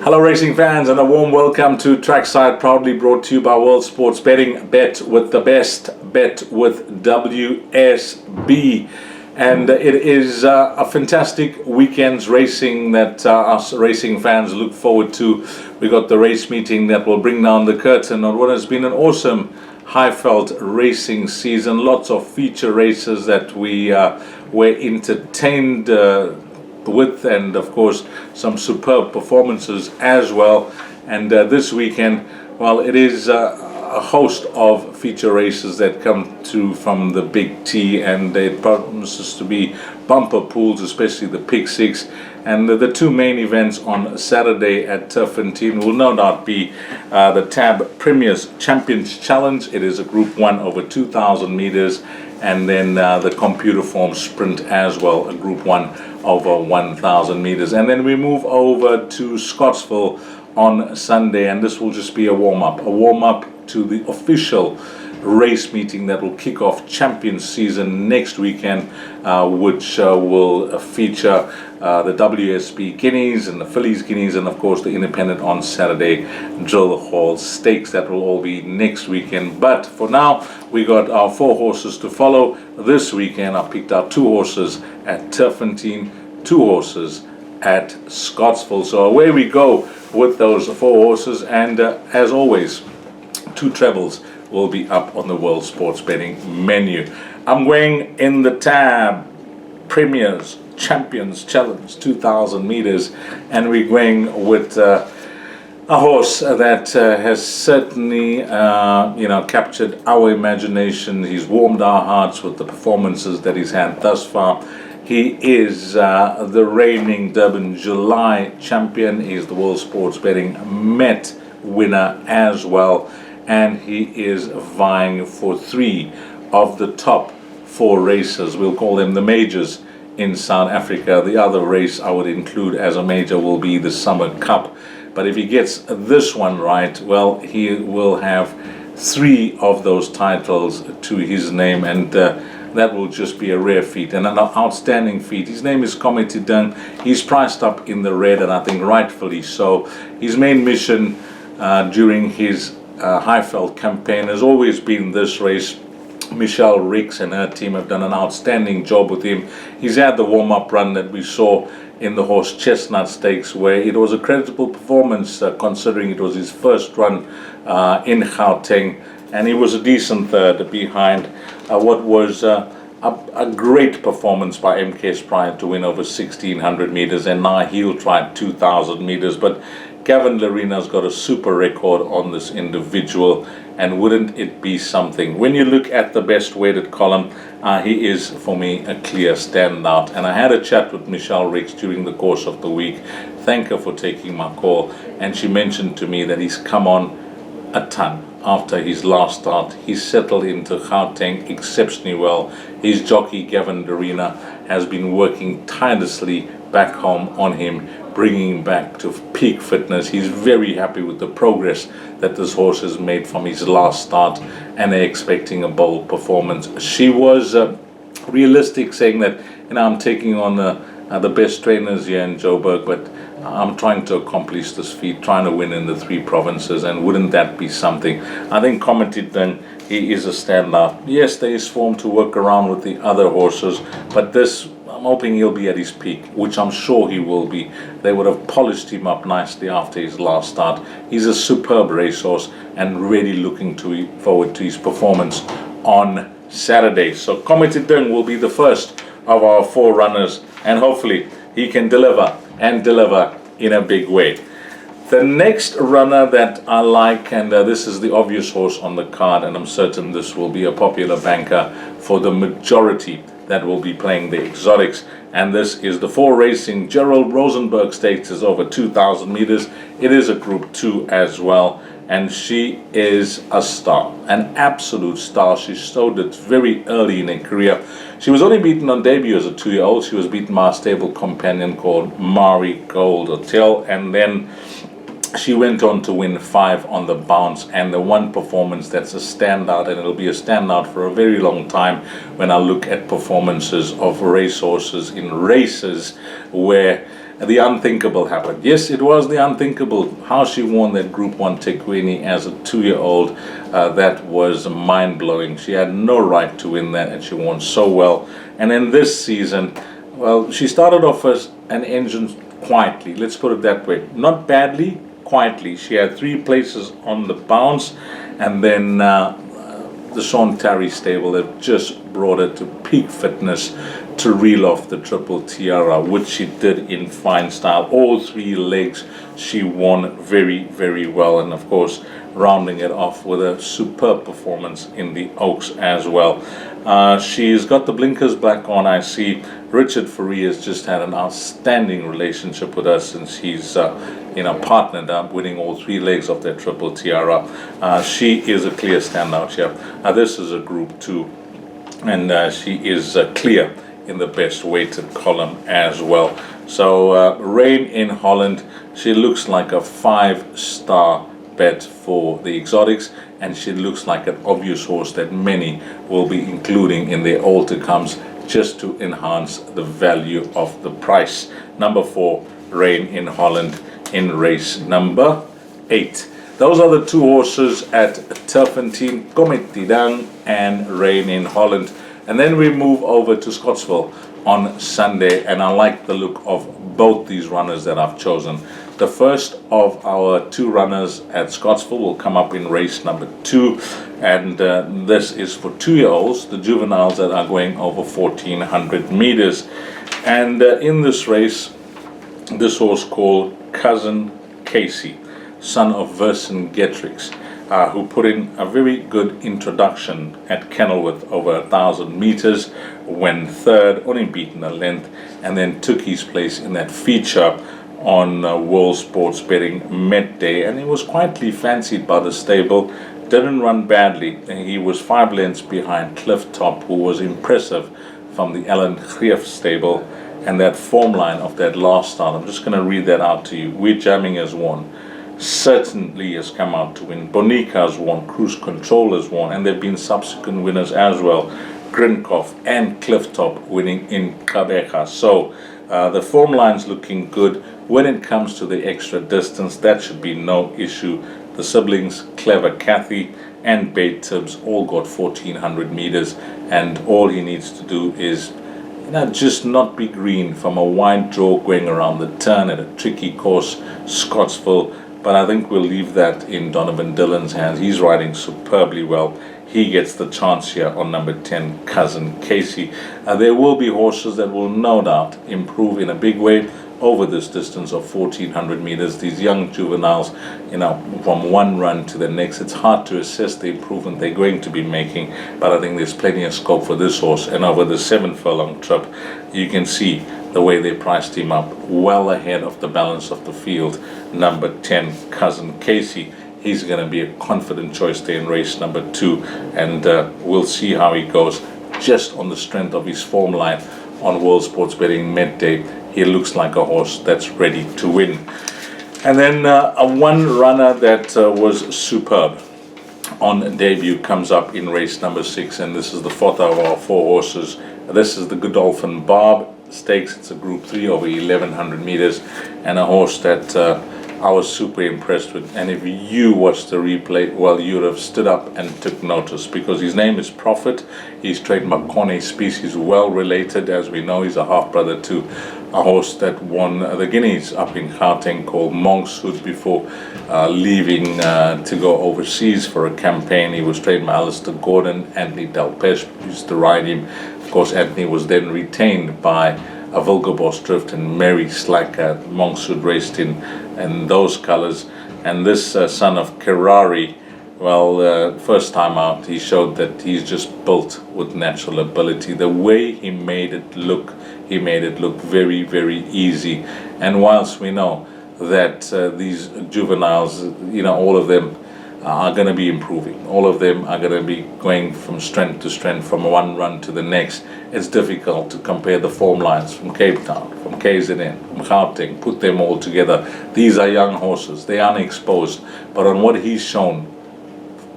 Hello racing fans and a warm welcome to Trackside, proudly brought to you by World Sports Betting. Bet with the best, bet with WSB. And it is a fantastic weekend's racing that us racing fans look forward to. We got the race meeting that will bring down the curtain on what has been an awesome high-felt racing season. Lots of feature races that we were entertained with, and of course some superb performances as well. And this weekend, well, it is a host of feature races that come through from the Big T, and it promises to be bumper pools, especially the Pick Six. And the two main events on Saturday at Turfentine will no doubt be the TAB Premier's Champions Challenge. It is a Group 1 over 2,000 meters, and then the Computer Form Sprint as well, a Group 1 over 1,000 meters. And then we move over to Scottsville on Sunday, and this will just be a warm-up to the official race meeting that will kick off Champions season next weekend, which will feature the WSB Guineas and the Phillies Guineas, and of course the Independent on Saturday Drill Hall Stakes. That will all be next weekend. But for now, we got our 4 horses to follow this weekend. I picked out 2 horses at Turfentine, 2 horses at Scottsville. So away we go with those 4 horses, and as always, 2 trebles will be up on the World Sports Betting menu. I'm going in the TAB Premier's Champions Challenge 2,000 meters, and we're going with a horse that has certainly captured our imagination. He's warmed our hearts with the performances that he's had thus far. He is the reigning Durban July champion. He's the World Sports Betting Met winner as well, and he is vying for 3 of the top 4 races. We'll call them the majors in South Africa. The other race I would include as a major will be the Summer Cup. But if he gets this one right, well, he will have 3 of those titles to his name, and that will just be a rare feat and an outstanding feat. His name is Comedy Dung. He's priced up in the red, and I think rightfully so. His main mission during his Highveld campaign has always been this race. Michelle Ricks and her team have done an outstanding job with him. He's had the warm-up run that we saw in the Horse Chestnut Stakes, where it was a creditable performance considering it was his first run in Gauteng, and he was a decent third behind what was a great performance by MK Sprite to win over 1,600 meters, and now he'll try 2,000 meters. But Gavin Larina's got a super record on this individual, and wouldn't it be something? When you look at the best weighted column, he is, for me, a clear standout. And I had a chat with Michelle Ricks during the course of the week. Thank her for taking my call, and she mentioned to me that he's come on a ton after his last start. He's settled into Gauteng exceptionally well. His jockey, Gavin Larina, has been working tirelessly back home on him, bringing him back to peak fitness. He's very happy with the progress that this horse has made from his last start, and they're expecting a bold performance. She was realistic, saying that, I'm taking on the best trainers here in Joburg, but I'm trying to accomplish this feat, trying to win in the 3 provinces, and wouldn't that be something? I think commented then he is a standout. Yes, there is form to work around with the other horses, but this, I'm hoping he'll be at his peak, which I'm sure he will be. They would have polished him up nicely after his last start. He's a superb racehorse, and really looking forward to his performance on Saturday. So Comedy Dung will be the first of our 4 runners, and hopefully he can deliver in a big way. The next runner that I like, and this is the obvious horse on the card, and I'm certain this will be a popular banker for the majority that will be playing the exotics, and this is the 4 racing Gerald Rosenberg Stakes. Is over 2,000 meters. It is a Group 2 as well, and she is a star, an absolute star. She showed it very early in her career. She was only beaten on debut as a 2-year-old. She was beaten by a stable companion called Mari Gold Hotel, and then she went on to win 5 on the bounce, and the one performance that's a standout, and it'll be a standout for a very long time when I look at performances of racehorses in races where the unthinkable happened. Yes, it was the unthinkable. How she won that Group 1 Tekwini as a 2-year-old, that was mind-blowing. She had no right to win that, and she won so well. And in this season, well, she started off as an engine quietly. Let's put it that way. Not badly, quietly. She had 3 places on the bounce, and then the Sean Terry stable have just brought her to peak fitness to reel off the Triple Tiara, which she did in fine style. All 3 legs she won very, very well, and of course rounding it off with a superb performance in the Oaks as well. She's got the blinkers back on. I see Richard Fourie has just had an outstanding relationship with us since he's partnered up, winning all 3 legs of that Triple Tiara. She is a clear standout here. This is a Group 2, and she is clear in the best weighted column as well. So Rain in Holland, she looks like a 5-star bet for the exotics, and she looks like an obvious horse that many will be including in their all-to-comes just to enhance the value of the price. Number 4, Rain in Holland, in race number 8. Those are the 2 horses at Turfentine, Cometidang and Rain in Holland. And then we move over to Scottsville on Sunday, and I like the look of both these runners that I've chosen. The first of our 2 runners at Scottsville will come up in race number 2, and this is for 2-year-olds, the juveniles that are going over 1,400 meters. And in this race, this horse called Cousin Casey, son of Vercingetorix, who put in a very good introduction at Kenilworth over 1,000 meters, went 3rd, only beaten a length, and then took his place in that feature on World Sports Betting Met Day, and he was quietly fancied by the stable. Didn't run badly. He was 5 lengths behind Cliff Top, who was impressive from the Ellen Greef stable, and that form line of that last start. I'm just going to read that out to you. We're Jamming has won. Certainly has come out to win. Bonica has won. Cruise Control has won, and there have been subsequent winners as well. Grinkoff and Clifftop winning in Kabeja. So the form line's looking good. When it comes to the extra distance, that should be no issue. The siblings, Clever Cathy and Bait Tibbs, all got 1,400 meters, and all he needs to do is just not be green from a wide draw going around the turn at a tricky course, Scottsville. But I think we'll leave that in Donovan Dillon's hands. He's riding superbly well. He gets the chance here on number 10, Cousin Casey. There will be horses that will no doubt improve in a big way over this distance of 1,400 meters. These young juveniles, from one run to the next, it's hard to assess the improvement they're going to be making, but I think there's plenty of scope for this horse. And over the 7-furlong trip, you can see the way they priced him up well ahead of the balance of the field. Number 10, Cousin Casey. He's going to be a confident choice there in race number 2, and we'll see how he goes just on the strength of his form line on World Sports Betting Met Day. He looks like a horse that's ready to win. And then a one runner that was superb on debut comes up in race number 6, and this is the 4th of our 4 horses. This is the Godolphin Barb Stakes. It's a Group 3 over 1,100 meters, and a horse that I was super impressed with. And if you watched the replay, well, you'd have stood up and took notice, because his name is Prophet. He's trademark Corne species, well related. As we know, he's a half-brother to a horse that won the Guineas up in Gauteng called Monkshood before leaving to go overseas for a campaign. He was trained by Alistair Gordon. Anthony Delpeche used to ride him. Of course, Anthony was then retained by a Vilgerbos Drift and Mary Slacker. Monkshood raced in those colors. And this son of Kerari, well, first time out, he showed that he's just built with natural ability. The way he made it look very, very easy. And whilst we know that these juveniles, all of them are going to be improving. All of them are going to be going from strength to strength, from one run to the next. It's difficult to compare the form lines from Cape Town, from KZN, from Gauteng, put them all together. These are young horses. They are unexposed. But on what he's shown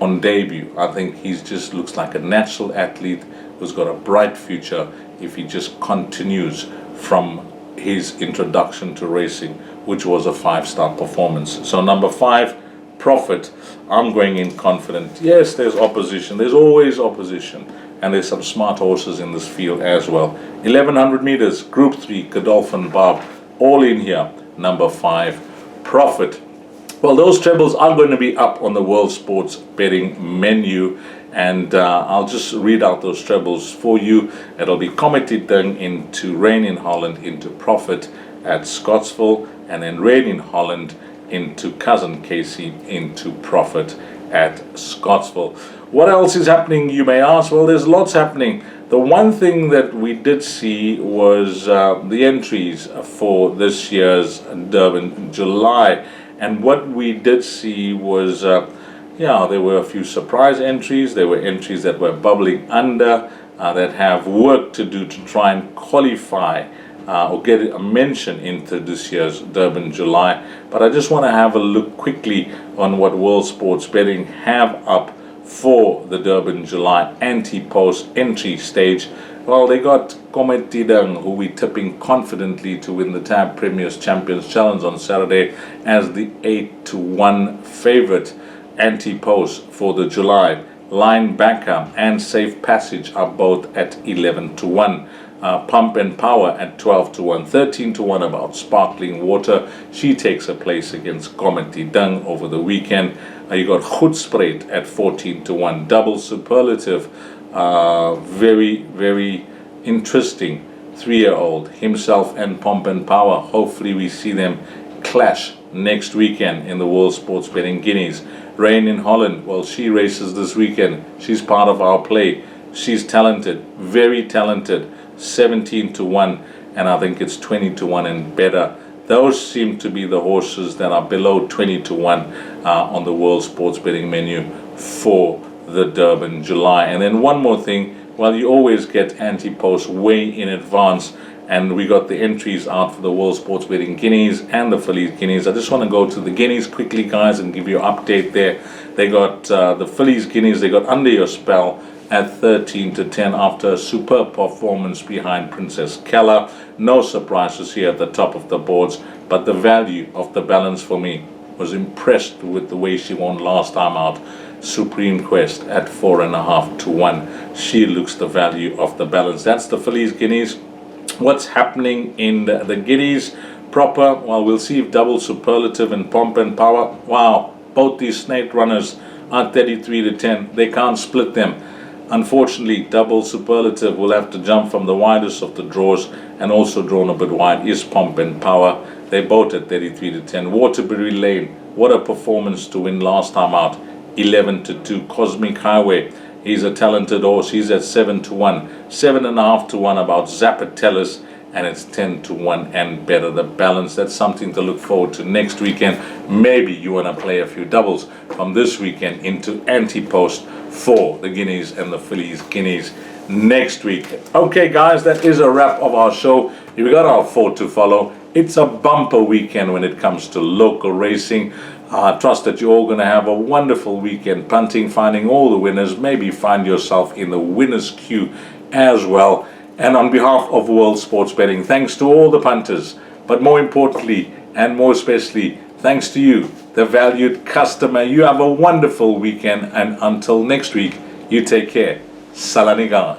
on debut, I think he just looks like a natural athlete who's got a bright future if he just continues from his introduction to racing, which was a 5-star performance. So number 5, Prophet. I'm going in confident. Yes, there's opposition. There's always opposition. And there's some smart horses in this field as well. 1100 meters, Group 3, Godolphin Bob. All in here. Number 5, Prophet. Well, those trebles are going to be up on the World Sports Betting menu. And I'll just read out those trebles for you. It'll be Comedy Ding into Rain in Holland into Prophet at Scottsville. And then Rain in Holland into Cousin Casey into Prophet at Scottsville. What else is happening, you may ask? Well, there's lots happening. The one thing that we did see was the entries for this year's Durban July. And what we did see was, there were a few surprise entries. There were entries that were bubbling under, that have work to do to try and qualify or get a mention into this year's Durban July. But I just want to have a look quickly on what World Sports Betting have up for the Durban July anti-post entry stage. Well, they got Comet Tidang, who we're tipping confidently to win the Tab Premiers Champions Challenge on Saturday as the 8-1 favorite. Anti-post for the July. Linebacker and Safe Passage are both at 11-1. Pump and Power at 12-1, 13-1 about Sparkling Water. She takes a place against Comedy Dung over the weekend. You got Goedspreid at 14-1. Double Superlative, very, very interesting. 3-year-old, himself and Pump and Power. Hopefully we see them clash next weekend in the World Sports Betting Guineas. Rain in Holland, well, she races this weekend. She's part of our play. She's talented, very talented. 17-1, and I think it's 20-1 and better. Those seem to be the horses that are below 20-1 on the World Sports Betting menu for the Durban July. And then one more thing, well, you always get anti-post way in advance, and we got the entries out for the World Sports Betting Guineas and the Phillies Guineas. I just want to go to the Guineas quickly, guys, and give you an update there. They got the Phillies Guineas, they got Under Your Spell at 13-10 after a superb performance behind Princess Keller. No surprises here at the top of the boards, but the value of the balance for me was impressed with the way she won last time out. Supreme Quest at 4.5-1. She looks the value of the balance. That's the Phillies Guineas. What's happening in the Guineas proper? Well, we'll see if Double Superlative and Pomp and Power. Wow, both these snake runners are 33-10. They can't split them. Unfortunately, Double Superlative will have to jump from the widest of the draws, and also drawn a bit wide is Pomp and Power. They both at 33-10. Waterbury Lane, what a performance to win last time out. 11-2. Cosmic Highway, he's a talented horse. He's at 7-1. 7.5-1 about Zappatellis, and it's 10-1 and better. The balance, that's something to look forward to next weekend. Maybe you want to play a few doubles from this weekend into anti-post for the Guineas and the Phillies Guineas next week. Okay, guys, that is a wrap of our show. We got our 4 to follow. It's a bumper weekend when it comes to local racing. I trust that you're all going to have a wonderful weekend punting, finding all the winners. Maybe find yourself in the winner's queue as well. And on behalf of World Sports Betting, thanks to all the punters, but more importantly and more especially, thanks to you, the valued customer. You have a wonderful weekend, and until next week, you take care. Salaniga.